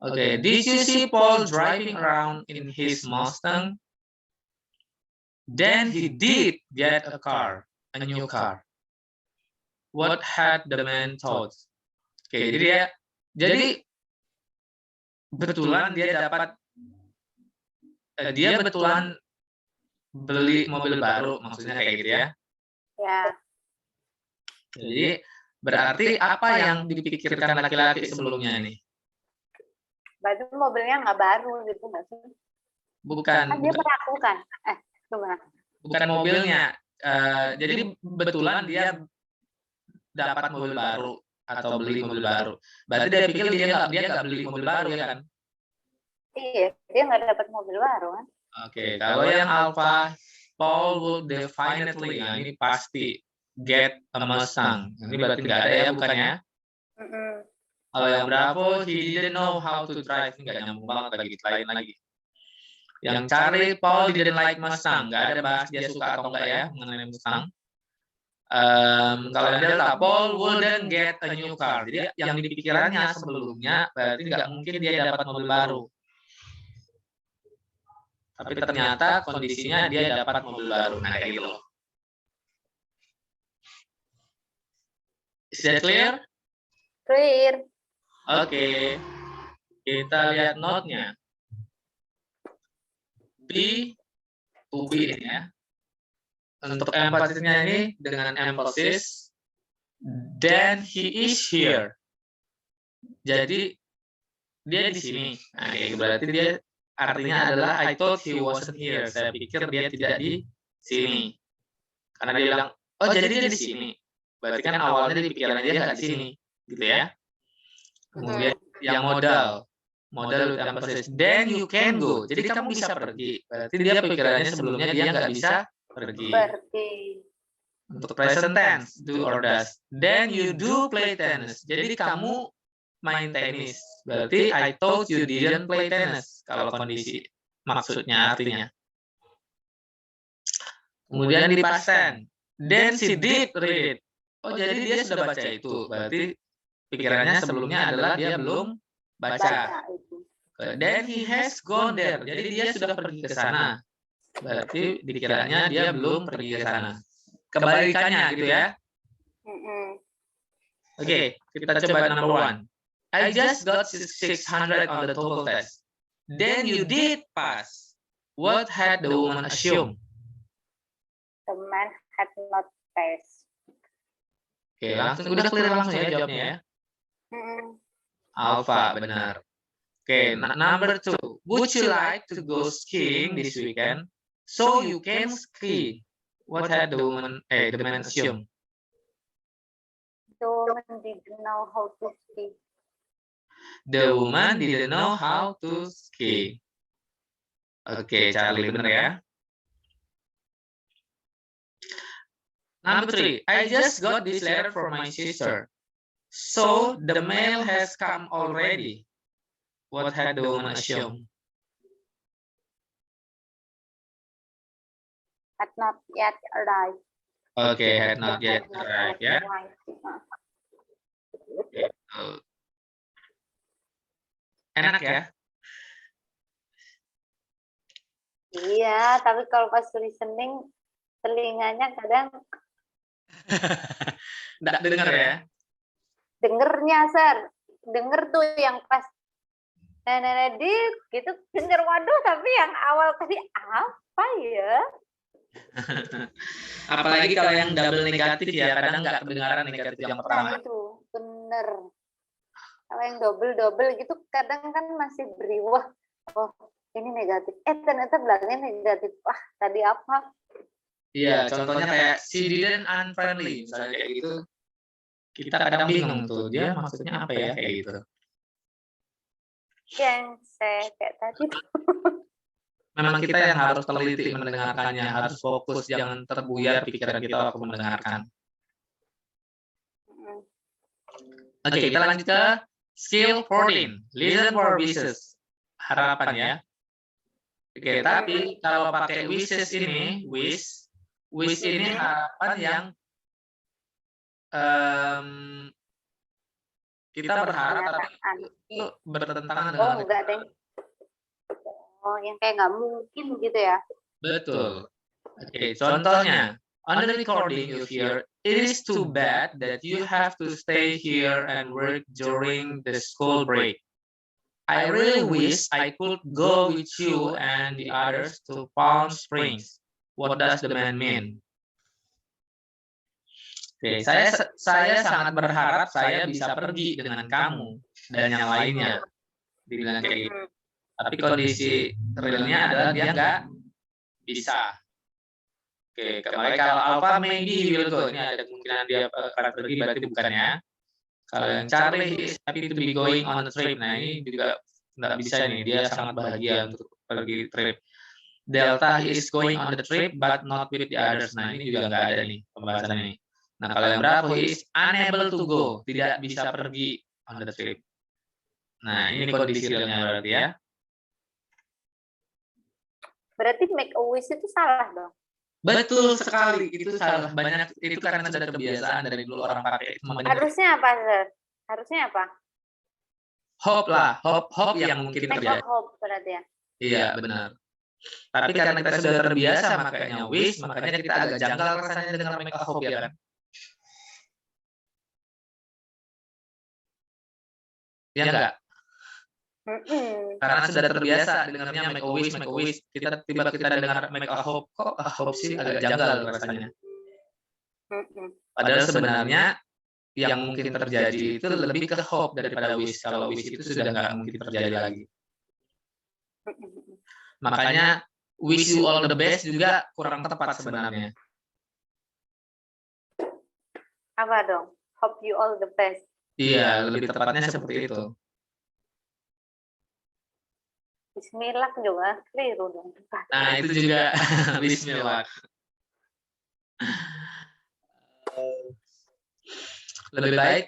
Speaker 1: Oke, did you see Paul driving around in his Mustang? Then he did get a new car. What had the man thought? Oke, jadi betulan dia betulan beli mobil baru, maksudnya kayak gitu ya.
Speaker 2: Ya.
Speaker 1: Jadi berarti apa yang dipikirkan laki-laki sebelumnya nih?
Speaker 2: Berarti mobilnya nggak baru gitu nggak sih?
Speaker 1: Bukan.
Speaker 2: Kan dia melakukan. Gimana?
Speaker 1: Bukan mobilnya. Jadi betulan dia dapat mobil baru atau beli mobil baru. Berarti dia pikir dia nggak beli mobil baru ya kan?
Speaker 2: Iya, dia nggak dapat mobil baru kan?
Speaker 1: Oke, kalau yang alpha, Paul will definitely, nah ini pasti get a Mustang. Ini berarti nggak ada ya, bukannya? Kalau yang Bravo, he didn't know how to drive. Nggak nyambung banget lagi, lain lagi. Yang Charlie, Paul didn't like Mustang. Nggak ada bahas dia suka atau enggak ya mengenai Mustang. Kalau yang Delta, Paul wouldn't get a new car. Jadi yang dipikirannya sebelumnya berarti nggak mungkin dia dapat mobil baru. Tapi ternyata kondisinya dia dapat mobil baru. Nah, kayak gitu loh. Is that clear?
Speaker 2: Clear.
Speaker 1: Oke. Kita lihat note-nya. B to B ini ya. Untuk emphasis-nya ini dengan emphasis then he is here. Jadi dia di sini. Nah, berarti dia artinya adalah I thought he wasn't here. Saya pikir dia tidak di sini. Karena dia bilang, oh jadi dia di sini. Berarti kan awalnya di pikirannya dia nggak di sini, gitu ya. Kemudian yang modal with emphasis, then you can go. Jadi kamu bisa pergi. Berarti dia pikirannya sebelumnya dia nggak bisa pergi. Untuk present tense, do or does. Then you do play tennis. Jadi kamu main tenis. Berarti I thought you didn't play tennis. Kalau kondisi maksudnya artinya. Kemudian di past tense, then she did read it. Oh jadi dia sudah baca itu. Berarti pikirannya sebelumnya adalah dia belum baca. Then he has gone there. Jadi dia sudah pergi ke sana. Berarti dikiranya dia belum pergi ke sana. Kebalikannya gitu ya. Oke, kita coba number 1. I just got 600 on the TOEFL test. Then you did pass. What had the woman assumed?
Speaker 2: The man had not passed.
Speaker 1: Oke, langsung udah clear langsung ya jawabnya ya. Alpha, benar. Oke, number 2. Would you like to go skiing this weekend? So you can ski. What had the man assumed?
Speaker 2: The woman didn't know how to ski.
Speaker 1: The woman didn't know how to ski. Oke, Charlie benar ya. Number 3. I just got this letter from my sister. So the mail has come already. What had the woman assumed?
Speaker 2: Had not yet arrived.
Speaker 1: Oke, had not yet arrived ya. Enak ya?
Speaker 2: Iya, tapi kalau pas listening telinganya kadang
Speaker 1: Nggak dengar ya?
Speaker 2: dengernya, Sir. Denger tuh yang pas Dit gitu denger waduh tapi yang awal tadi apa ya?
Speaker 1: Apalagi kalau yang double negatif ya, kadang nggak kedengaran negatif yang
Speaker 2: Nah
Speaker 1: pertama.
Speaker 2: itu bener. Kalau yang double gitu kadang kan masih beriwah. Oh ini negatif. Ternyata belakangnya negatif. Wah tadi apa?
Speaker 1: Iya, contohnya kayak she didn't unfriendly, misalnya kayak gitu. Kita kadang bingung tuh, dia maksudnya apa ya kayak gitu.
Speaker 2: Yang saya kayak tadi tuh.
Speaker 1: Memang kita yang harus teliti mendengarkannya, harus fokus, jangan terbuyar pikiran kita waktu mendengarkan. Oke, kita lanjut ke skill 14, listen for wishes. Harapan ya. Oke, tapi kalau pakai wishes ini, wish ini harapan yang kita berharap tapi itu bertentangan dengan
Speaker 2: Oh enggak deh. Oh yang kayak nggak mungkin gitu ya.
Speaker 1: betul. Oke, contohnya, on the recording you hear, it is too bad that you have to stay here and work during the school break. I really wish I could go with you and the others to Palm Springs. What does the man mean? Oke, saya sangat berharap saya bisa pergi dengan kamu dan yang lainnya. Dibilang kayak gitu. Tapi kondisi realnya adalah dia nggak bisa. Oke, kemarin kalau Alpha maybe he will go. Ini ada kemungkinan dia akan pergi, berarti bukan ya. Kalau yang Charlie he is happy to be going on a trip. Nah ini juga nggak bisa nih, dia sangat bahagia untuk pergi trip. Delta he is going on the trip but not with the others. Nah ini juga nggak ada nih pembahasan ini. Nah kalau yang Bravo he is unable to go, tidak bisa pergi on the trip. Nah ini kondisi realnya berarti ya.
Speaker 2: Berarti make a wish itu salah dong.
Speaker 1: Betul sekali, itu salah. Banyak itu karena sudah kebiasaan dari dulu orang pakai.
Speaker 2: Harusnya apa, Sir? Harusnya apa?
Speaker 1: Hope lah, hope yang mungkin
Speaker 2: Make a
Speaker 1: terjadi.
Speaker 2: hope berarti ya.
Speaker 1: Iya, benar. Tapi karena kita sudah terbiasa makanya wish, makanya kita agak janggal rasanya dengan make a hope ya kan. Ya enggak? Karena sudah terbiasa dengarnya make a wish, kita tiba-tiba dengar make a hope, kok a hope sih agak janggal rasanya. Padahal sebenarnya yang mungkin terjadi itu lebih ke hope daripada wish. Kalau wish itu sudah nggak mungkin terjadi lagi. Makanya wish you all the best juga kurang tepat sebenarnya.
Speaker 2: Apa dong? Hope you all the best.
Speaker 1: Iya, lebih tepatnya seperti itu.
Speaker 2: Bismillah juga keliru dong.
Speaker 1: Nah itu juga Bismillah. Lebih baik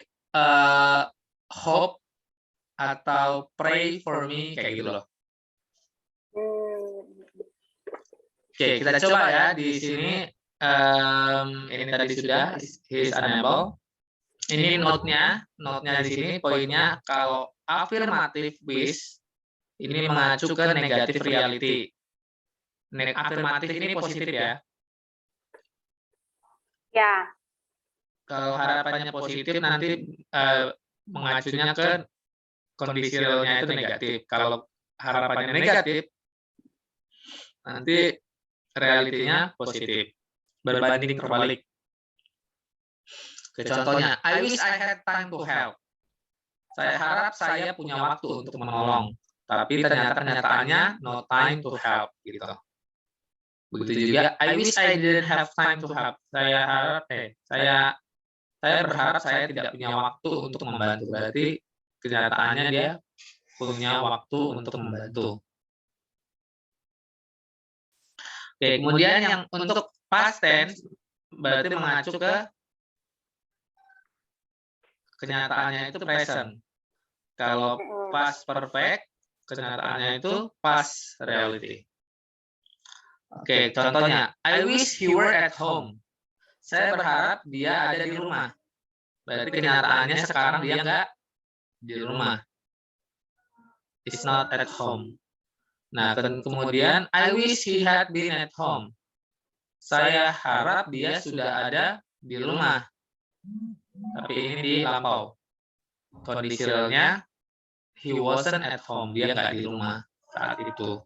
Speaker 1: hope atau pray for me kayak gitu loh. Oke, kita coba ya di sini. Ini tadi sudah he is unable. Ini note-nya di sini poinnya kalau affirmative wish ini mengacu ke negatif reality. Afirmatif ini positif ya.
Speaker 2: Ya.
Speaker 1: Kalau harapannya positif nanti mengacunya ke kondisi realnya itu negatif. Kalau harapannya negatif nanti realitinya positif. Berbanding terbalik. Contohnya, I wish I had time to help. Saya harap saya punya waktu untuk menolong. Tapi ternyata kenyataannya no time to help gitu. Begitu juga I wish I didn't have time to help. Saya berharap saya tidak punya waktu untuk membantu. Berarti kenyataannya dia punya waktu untuk membantu. Oke, kemudian yang untuk past tense berarti mengacu ke kenyataannya itu present. Kalau past perfect kenyataannya itu past reality. Oke, contohnya, I wish he were at home. Saya berharap dia ada di rumah. Berarti kenyataannya sekarang dia nggak di rumah. He's not at home. Nah, kemudian, I wish he had been at home. Saya harap dia sudah ada di rumah. Tapi ini di lampau. Kondisi realnya he wasn't at home. Dia nggak di rumah saat itu.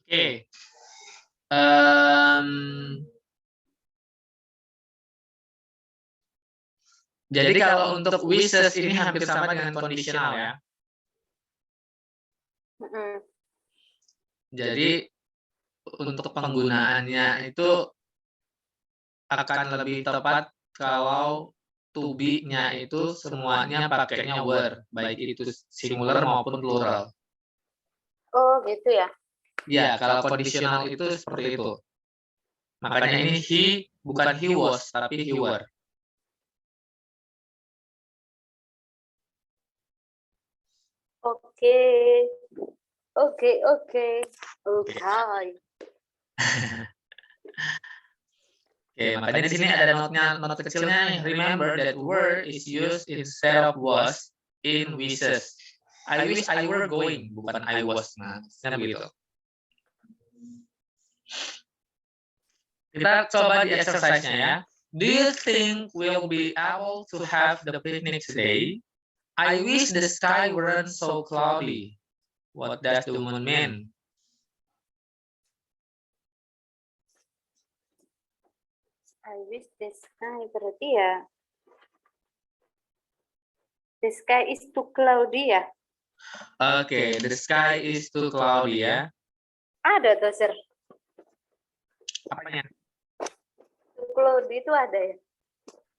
Speaker 1: Oke. Jadi kalau untuk wishes ini hampir sama dengan conditional ya. Jadi untuk penggunaannya itu akan lebih tepat kalau to be-nya itu semuanya pakainya were, baik itu singular maupun plural.
Speaker 2: Oh, gitu ya.
Speaker 1: Ya, kalau conditional itu seperti itu. Makanya ini he bukan he was, tapi he were.
Speaker 2: Oke. Oke.
Speaker 1: Oke, makanya di sini ada not kecilnya nih. Remember that were is used instead of was in wishes. I wish I were going, bukan I was. Nah, begitu. Kita coba di exercise-nya ya. Do you think we'll be able to have the picnic today? I wish the sky weren't so cloudy. What does the woman mean?
Speaker 2: I wish the sky, berarti ya. The sky is too cloudy ya.
Speaker 1: Oke, the sky is too cloudy ya.
Speaker 2: Ada tuh, Sir.
Speaker 1: Apanya?
Speaker 2: Too cloudy itu ada ya.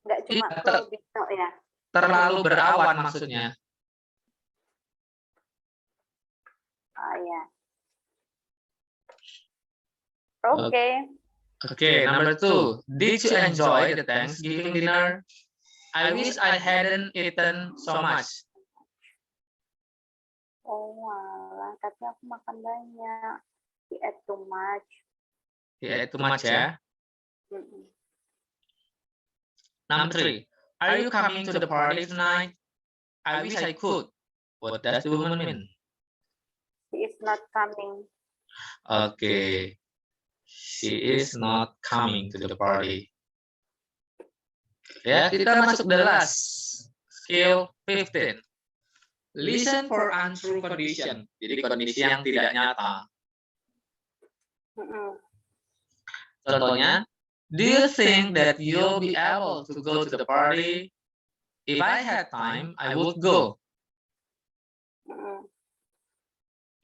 Speaker 2: Nggak cuma
Speaker 1: Iya,
Speaker 2: cloudy tok ya.
Speaker 1: terlalu berawan maksudnya.
Speaker 2: Oh ya. Oke.
Speaker 1: Okay, number 2. Did you enjoy the Thanksgiving dinner? I wish I hadn't eaten so much.
Speaker 2: Oh malah, tapi aku makan banyak. He ate too much.
Speaker 1: He ate too much ya. Number 3. Are you coming to the party tonight? I wish I could. What does the woman mean?
Speaker 2: He is not coming.
Speaker 1: Okay. She is not coming to the party. Ya, kita masuk the last. Skill 15. Listen for untrue condition. Jadi kondisi yang tidak nyata. Contohnya, do you think that you'll be able to go to the party? If I had time, I would go.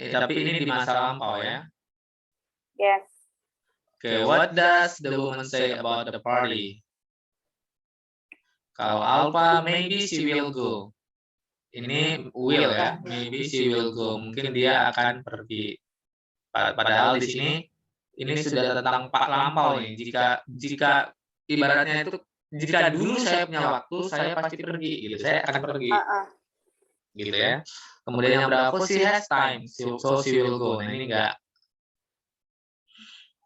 Speaker 1: Tapi ini di masa lampau ya.
Speaker 2: Yes.
Speaker 1: Okay, what does the woman say about the party? Kalau alpha, maybe she will go. Ini will ya, maybe she will go. Mungkin dia akan pergi. Padahal di sini ini sudah tentang pak lampau nih. Jika ibaratnya itu, jika dulu saya punya waktu, saya pasti pergi. Gitu, saya akan pergi. Gitu ya. Kemudian yang berapa? She has time, so she will go. Nah ini enggak.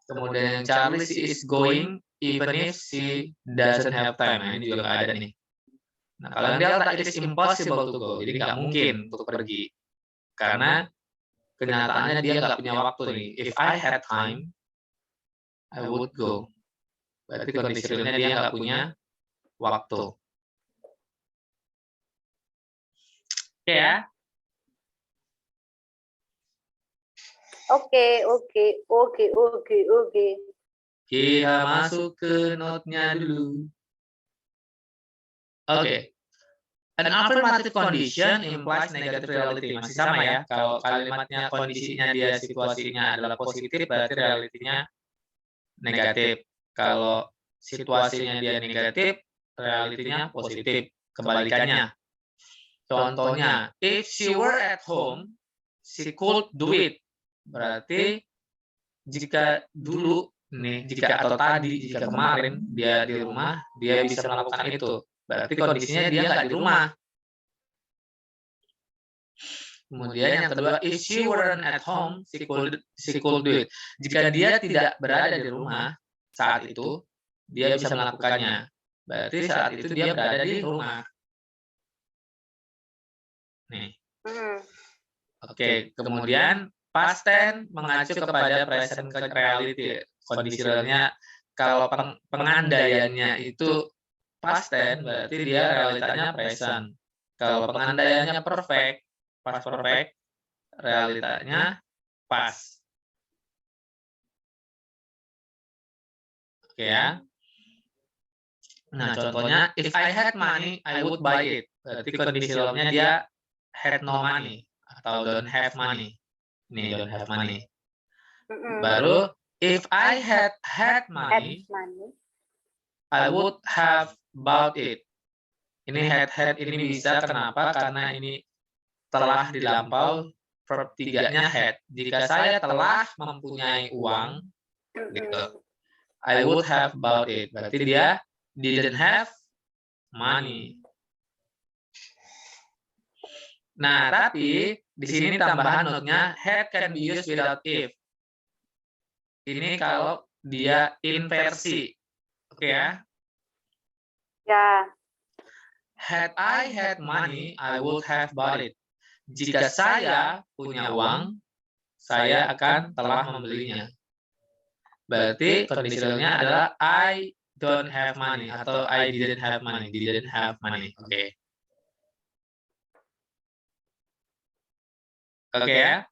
Speaker 1: Kemudian yang Charlie, she is going even if she doesn't have time. Nah, ini juga nggak ada nih. Nah, kalau yang delta, it is impossible to go. Jadi nggak mungkin untuk pergi. Karena kenyataannya dia nggak punya waktu nih. If I had time, I would go. Berarti kondisi realnya dia nggak punya waktu. Oke ya.
Speaker 2: Oke.
Speaker 1: Kita masuk ke note-nya dulu. Oke. An affirmative condition implies negative reality. Masih sama ya. Kalau kalimatnya kondisinya dia situasinya adalah positif, berarti realitinya negatif. Kalau situasinya dia negatif, realitinya positif. Kebalikannya. Contohnya, if she were at home, she could do it. Berarti jika dulu nih, jika atau tadi, jika kemarin dia di rumah, dia bisa melakukan itu. Berarti kondisinya dia nggak di rumah. Kemudian yang kedua, if she weren't at home, she could do it. Jika dia tidak berada di rumah saat itu, dia bisa melakukannya. Berarti saat itu dia berada di rumah. Nih. Oke, kemudian past tense mengacu kepada present reality. Kondisi realnya kalau pengandaiannya itu past tense, berarti dia realitanya present. Kalau pengandaiannya perfect, past perfect, realitanya past. Oke ya. Nah, contohnya, if I had money, I would buy it. Berarti conditionalnya dia had no money atau don't have money. Ini don't have money. Baru, if I had money, I would have bought it. Ini had ini bisa kenapa? Karena ini telah dilampau, verb 3-nya had. Jika saya telah mempunyai uang, gitu, I would have bought it. Berarti dia didn't have money. Nah, tapi di sini tambahan note-nya had can be used without if. Ini kalau dia inversi. Oke ya?
Speaker 2: Ya.
Speaker 1: Had I had money, I would have bought it. Jika saya punya uang, saya akan telah membelinya. Berarti conditionalnya adalah I don't have money atau I didn't have money. Didn't have money. Oke. Oke ya?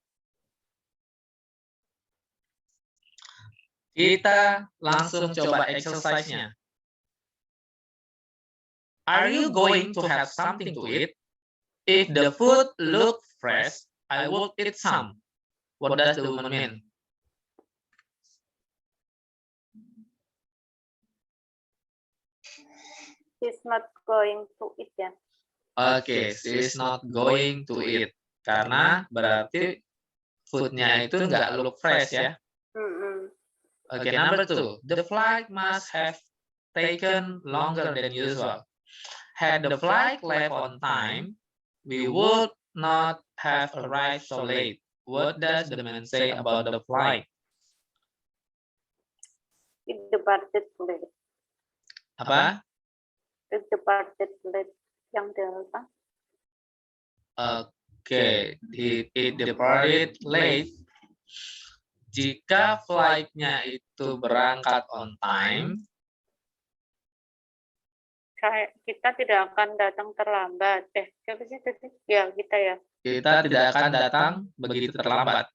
Speaker 1: Kita langsung coba exercise-nya. Are you going to have something to eat? If the food look fresh, I would eat some. What does the woman mean?
Speaker 2: She's not going to eat ya.
Speaker 1: Oke, she's not going to eat. Karena berarti food-nya itu nggak look fresh ya. Oke, number 2. The flight must have taken longer than usual. Had the flight left on time, we would not have arrived so late. What does the man say about the flight?
Speaker 2: It departed late.
Speaker 1: Apa?
Speaker 2: It departed late. Yang delta.
Speaker 1: Oke, it departed late. Jika flight-nya itu berangkat on time,
Speaker 2: kita tidak akan datang terlambat. Siapa sih tadi? Ya, kita ya.
Speaker 1: Kita tidak akan datang begitu terlambat.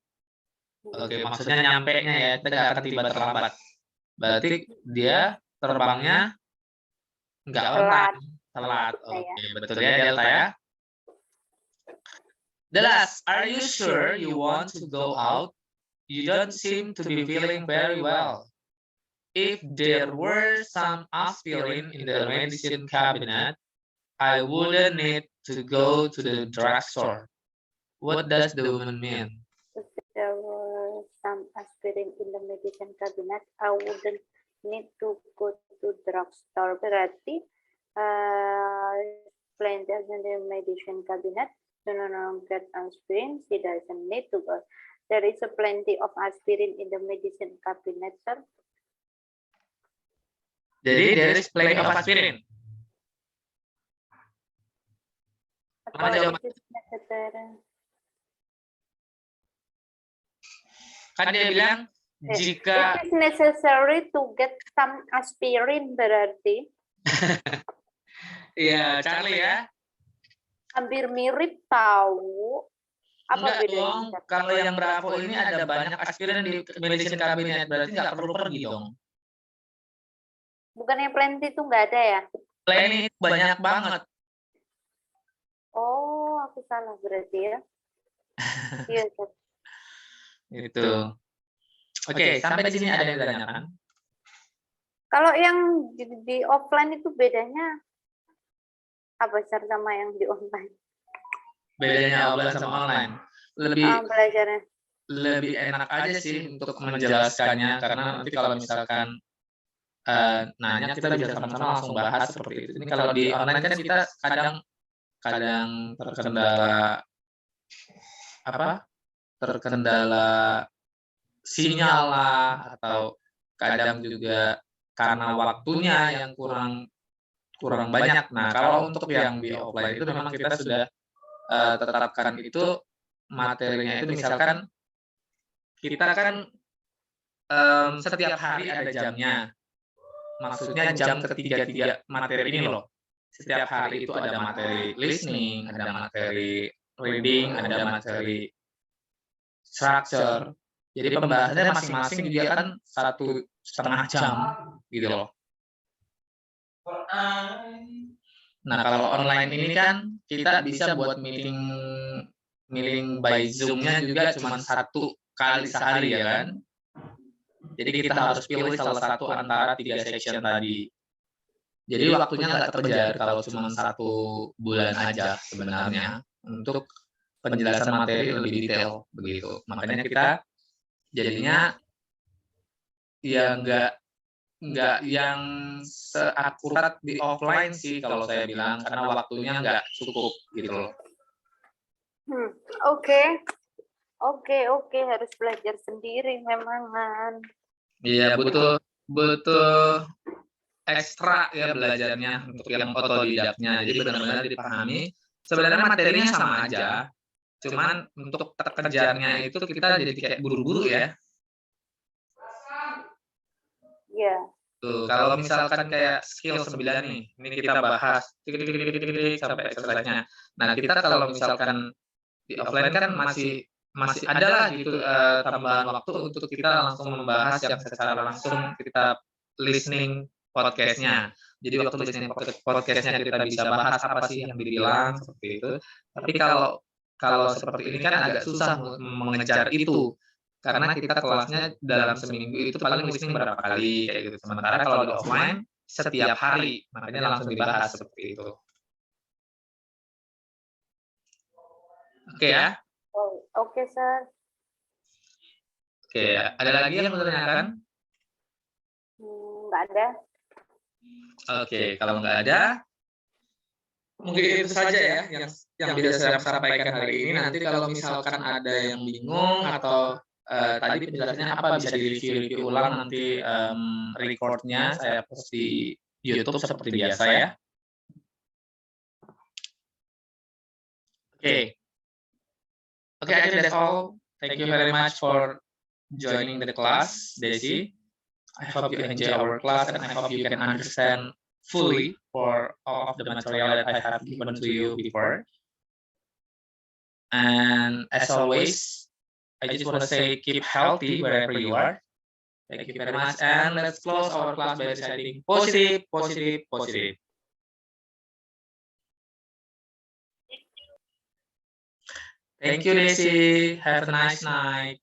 Speaker 1: Oke, maksudnya nyampe-nya ya, kita nggak akan tiba terlambat. Berarti dia terbangnya nggak on time, telat. Oke, betul ya Delta ya. The last, are you sure you want to go out? You don't seem to be feeling very well. If there were some aspirin in the medicine cabinet, I wouldn't need to go to the drugstore. What does the woman mean?
Speaker 2: If there were some aspirin in the medicine cabinet, I wouldn't need to go to drugstore. Berarti plenty in the medicine cabinet. No get aspirin. She doesn't need to go. There is a plenty of aspirin in the medicine cabinet, sir.
Speaker 1: Jadi there is plenty of aspirin. Apa jawabannya? Kan dia bilang jika
Speaker 2: it is necessary to get some aspirin berarti.
Speaker 1: Iya, Charlie ya.
Speaker 2: Hampir mirip tahu. Apa
Speaker 1: enggak
Speaker 2: bedanya?
Speaker 1: dong, kalau yang Bravo ini ada banyak aspirin di medicine cabinet, berarti nggak perlu pergi dong.
Speaker 2: Bukannya plenty itu nggak ada ya?
Speaker 1: Plenty itu banyak banget.
Speaker 2: Oh, aku salah berarti ya. Iya.
Speaker 1: Itu. Oke, sampai di sini ada yang ditanyakan?
Speaker 2: Kalau yang di offline itu bedanya apa sama yang di online?
Speaker 1: Bedanya offline sama online. Lebih
Speaker 2: belajarnya.
Speaker 1: Lebih enak aja sih untuk menjelaskannya, karena nanti kalau misalkan nanya kita bisa sama-sama langsung bahas seperti itu. Ini kalau di online kan kita kadang terkendala terkendala sinyal lah, atau kadang juga karena waktunya yang kurang banyak. Nah, kalau untuk yang di offline itu memang kita sudah tetapkan itu materinya itu, misalkan kita kan setiap hari ada jamnya. maksudnya jam ketiga materi ini loh. Setiap hari itu ada materi listening, ada materi reading, ada materi structure. Jadi pembahasannya masing-masing juga kan 1,5 jam gitu loh. Nah, kalau online ini kan kita bisa buat meeting by Zoom-nya juga cuma 1 kali sehari ya kan. Jadi kita harus pilih salah satu antara 3 section tadi. Jadi waktunya nggak terkejar kalau cuma 1 bulan aja sebenarnya untuk penjelasan materi lebih detail begitu. Makanya kita jadinya ya nggak yang seakurat di offline sih kalau saya bilang karena waktunya nggak cukup gitu loh.
Speaker 2: Oke, harus belajar sendiri memangan.
Speaker 1: Iya butuh ekstra ya belajarnya untuk yang otodidaknya. Jadi benar-benar dipahami. Sebenarnya materinya sama aja, cuman untuk terkejarnya itu kita jadi kayak buru-buru ya.
Speaker 2: Iya.
Speaker 1: Tuh, kalau misalkan kayak skill 9 nih, ini kita bahas sampai exercise-nya. Nah, kita kalau misalkan di offline kan masih ada lah gitu tambahan waktu untuk kita langsung membahas yang secara langsung kita listening podcast-nya. Jadi waktu listening podcast-nya kita bisa bahas apa sih yang dibilang seperti itu. Tapi kalau seperti ini kan agak susah mengejar itu. Karena kita kelasnya dalam seminggu itu paling listening berapa kali kayak gitu. Sementara kalau di offline setiap hari, makanya langsung dibahas seperti itu. Oke ya.
Speaker 2: Oke, Sir.
Speaker 1: Oke, ada lagi yang mau ditanyakan?
Speaker 2: Nggak ada.
Speaker 1: Oke, kalau nggak ada, mungkin itu saja ya yang bisa saya sampaikan hari ini. Nanti kalau misalkan ada yang bingung atau tadi penjelasannya apa bisa direview ulang nanti recordnya saya post di YouTube seperti biasa ya. Oke, I think that's all. Thank you very much for joining the class, Desi. I hope you enjoy our class and I hope you can understand fully for all of the material that I have given to you before. And as always, I just want to say keep healthy wherever you are. Thank you very much. And let's close our class by reciting positive, positive, positive. Thank you, Desi. Have a nice night.